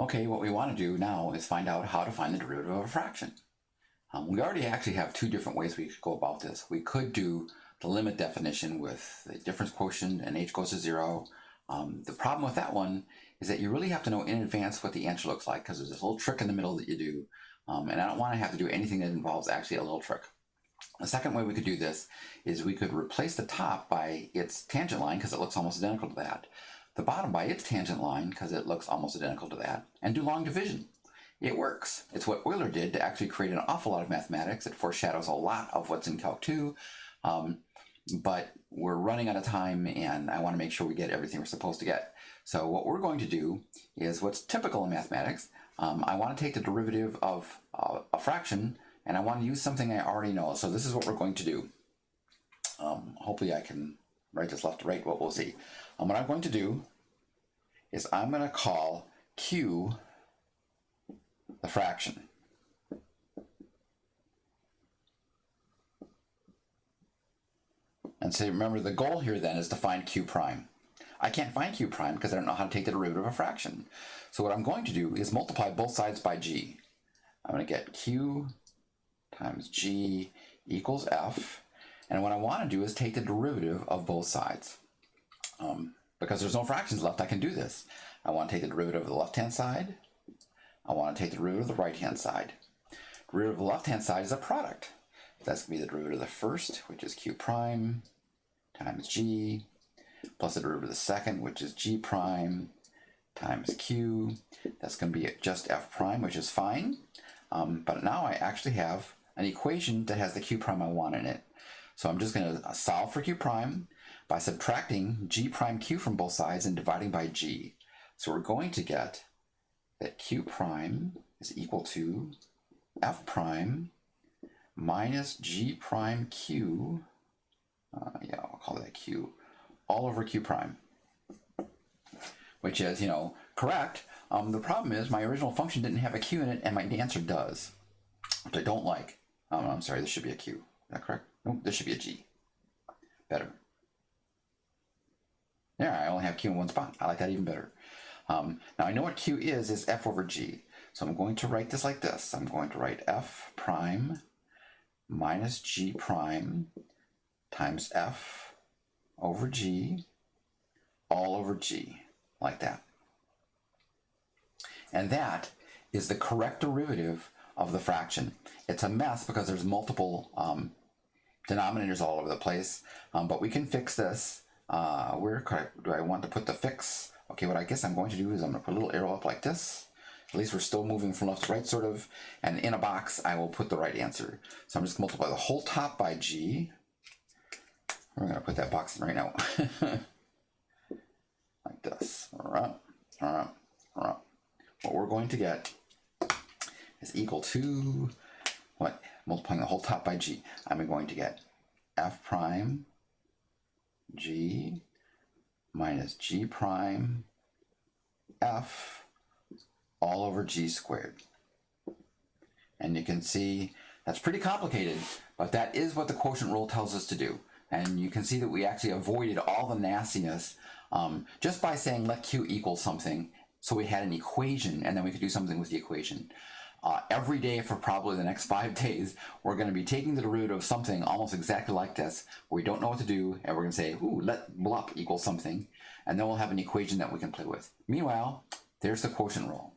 Okay, what we want to do now is find out how to find the derivative of a fraction. We already actually have two different ways we could go about this. We could do the limit definition with the difference quotient and h goes to 0. The problem with that one is that you really have to know in advance what the answer looks like, because there's this little trick in the middle that you do, and I don't want to have to do anything that involves actually a little trick. The second way we could do this is we could replace the top by its tangent line, because it looks almost identical to that, the bottom by its tangent line, because it looks almost identical to that, and do long division. It works. It's what Euler did to actually create an awful lot of mathematics. It foreshadows a lot of what's in Calc 2, but we're running out of time, and I want to make sure we get everything we're supposed to get. So what we're going to do is what's typical in mathematics. I want to take the derivative of a fraction, and I want to use something I already know. So this is what we're going to do. Hopefully I can write this left to right, but we'll see. What I'm going to do is I'm going to call Q the fraction. And so remember, the goal here then is to find Q prime. I can't find Q prime because I don't know how to take the derivative of a fraction. So what I'm going to do is multiply both sides by G. I'm going to get Q times G equals F. And what I want to do is take the derivative of both sides. Because there's no fractions left, I can do this. I want to take the derivative of the left-hand side. I want to take the derivative of the right-hand side. The derivative of the left-hand side is a product. That's going to be the derivative of the first, which is Q prime, times G, plus the derivative of the second, which is G prime, times Q. That's going to be just F prime, which is fine. But now I actually have an equation that has the Q prime I want in it. So I'm just going to solve for Q prime by subtracting G prime Q from both sides and dividing by G. So we're going to get that Q prime is equal to F prime minus G prime Q, I'll call that Q, all over Q prime, which is, correct. The problem is my original function didn't have a Q in it, and my answer does, which I don't like. I'm sorry, this should be a Q. Is that correct? No, this should be a G. Better. There, I only have Q in one spot. I like that even better. Now I know what Q is F over G. So I'm going to write this like this. I'm going to write F prime minus G prime times F over G all over G, like that. And that is the correct derivative of the fraction. It's a mess because there's multiple denominators all over the place, but we can fix this. Where do I want to put the fix? Okay, what I guess I'm going to do is I'm going to put a little arrow up like this. At least we're still moving from left to right, sort of. And in a box, I will put the right answer. So I'm just going to multiply the whole top by G. We're going to put that box in right now. Like this. What we're going to get is equal to, what? Multiplying the whole top by G. I'm going to get F prime G minus G prime F all over G squared. And you can see that's pretty complicated, but that is what the quotient rule tells us to do. And you can see that we actually avoided all the nastiness just by saying let Q equal something. So we had an equation, and then we could do something with the equation. Every day for probably the next 5 days, we're going to be taking the derivative of something almost exactly like this, where we don't know what to do, and we're going to say, ooh, let blup equal something, and then we'll have an equation that we can play with. Meanwhile, there's the quotient rule.